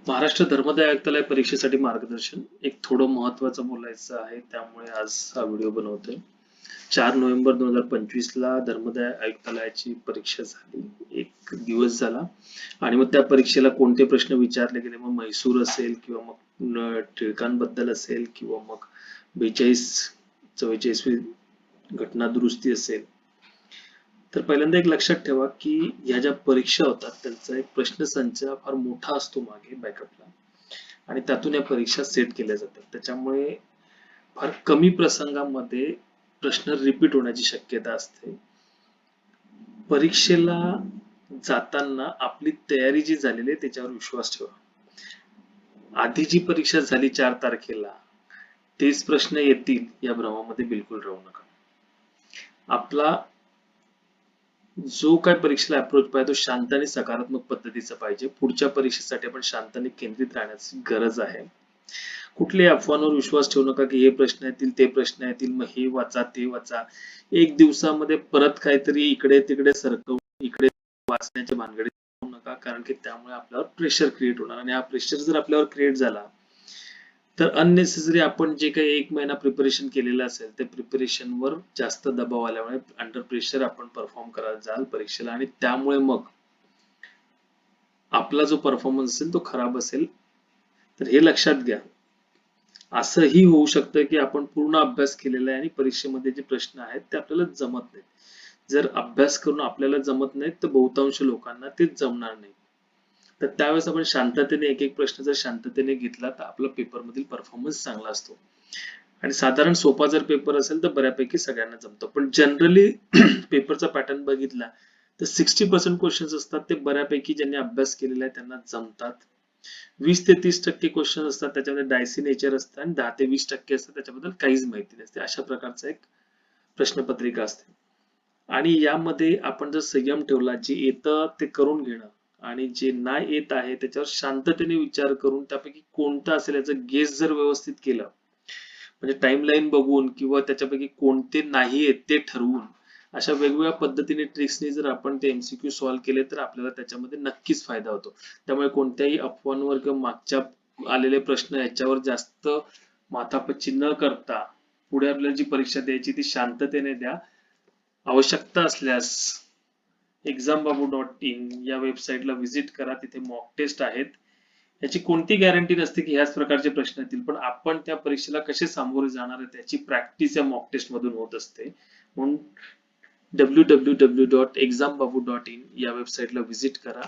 महाराष्ट्र धर्मदाय आयुक्तालय परीक्षेसाठी मार्गदर्शन एक थोडं महत्त्वाचं बोलायचं आहे, त्यामुळे आज हा व्हिडिओ बनवतोय. 4 नोव्हेंबर 2025 ला धर्मदाय आयुक्तालयाची परीक्षा झाली. एक दिवस झाला आणि मग त्या परीक्षेला कोणते प्रश्न विचारले गेले, मग म्हैसूर असेल किंवा मग टिळकांबद्दल असेल किंवा मग 42-44वी घटना दुरुस्ती असेल. तर पहिल्यांदा एक लक्षात ठेवा की ह्या ज्या परीक्षा होतात त्यांचा एक प्रश्नसंच फार मोठा असतो मागे बॅकअपला, आणि त्यातून या परीक्षा सेट केल्या जातात. त्याच्यामुळे फार कमी प्रसंगामध्ये प्रश्न रिपीट होण्याची शक्यता असते. परीक्षेला जाताना आपली तयारी जी झालेली आहे त्याच्यावर विश्वास ठेवा. आधी जी परीक्षा झाली 4 तारखेला तेच प्रश्न येतील या भ्रमामध्ये बिलकुल राहू नका. आपला जो काय परीक्षेला अप्रोच पाहिजे तो शांत आणि सकारात्मक पद्धतीचा पाहिजे. पुढच्या परीक्षेसाठी आपण शांत आणि केंद्रित राहण्याची गरज आहे. कुठल्याही अफवांवर विश्वास ठेवू नका की हे प्रश्न येतील ते प्रश्न येतील मग हे वाचा ते वाचा. एक दिवसामध्ये परत काहीतरी इकडे तिकडे सरकवून इकडे वाचण्याच्या भानगडीत जाऊ नका, कारण की त्यामुळे आपल्यावर प्रेशर क्रिएट होणार, आणि हा प्रेशर जर आपल्यावर क्रिएट झाला तर अननेसेसरी आपण जे काही 1 महिना प्रिपरेशन केलेलं असेल त्या प्रिपरेशनवर जास्त दबाव आल्यामुळे अंडर प्रेशर आपण परफॉर्म करायला जाल परीक्षेला, आणि त्यामुळे मग आपला जो परफॉर्मन्स असेल तो खराब असेल. तर हे लक्षात घ्या. असंही होऊ शकतं की आपण पूर्ण अभ्यास केलेला आहे आणि परीक्षेमध्ये जे प्रश्न आहेत ते आपल्याला जमत नाहीत. जर अभ्यास करून आपल्याला जमत नाहीत तर बहुतांश लोकांना ते जमणार नाही. तर त्यावेळेस आपण शांततेने एक एक प्रश्न जर शांततेने घेतला तर आपला पेपर मधील परफॉर्मन्स चांगला असतो. आणि साधारण सोपा जर पेपर असेल तर बऱ्यापैकी सगळ्यांना जमतो. पण जनरली पेपरचा पॅटर्न बघितला तर 60% क्वेश्चन्स असतात ते बऱ्यापैकी ज्यांनी अभ्यास केलेला आहे त्यांना जमतात. 20 ते 30% क्वेश्चन असतात त्याच्यामध्ये डायसी नेचर असतं, आणि 10 ते 20% असतात त्याच्याबद्दल काहीच माहिती नसते. अशा प्रकारचा एक प्रश्नपत्रिका असते. आणि यामध्ये आपण जर संयम ठेवला, जे येतं ते करून घेणं आणि जे नाही येत आहे त्याच्यावर शांततेने विचार करून त्यापैकी कोणतं असेल याचं गेस जर व्यवस्थित केलं, म्हणजे टाइमलाईन बघून किंवा त्याच्यापैकी कोणते नाही आहेत ते ठरवून अशा वेगवेगळ्या पद्धतीने ट्रिक्सनी जर आपण ते एमसीक्यू सॉल्व्ह केले तर आपल्याला त्याच्यामध्ये नक्कीच फायदा होतो. त्यामुळे कोणत्याही अफवांवर किंवा मागच्या आलेले प्रश्न याच्यावर जास्त माथापच्ची न करता पुढे आपल्याला जी परीक्षा द्यायची ती शांततेने द्या. आवश्यकता असल्यास exambabu.in या वेबसाईटला व्हिजिट करा. तिथे मॉक टेस्ट आहेत. याची कोणती गॅरंटी नसते की ह्याच प्रकारचे प्रश्न येतील, पण आपण त्या परीक्षेला कसे सामोरे जाणार आहे त्याची प्रॅक्टिस या मॉक टेस्ट मधून होत असते. म्हणून www.exambabu.in या वेबसाईटला व्हिजिट करा.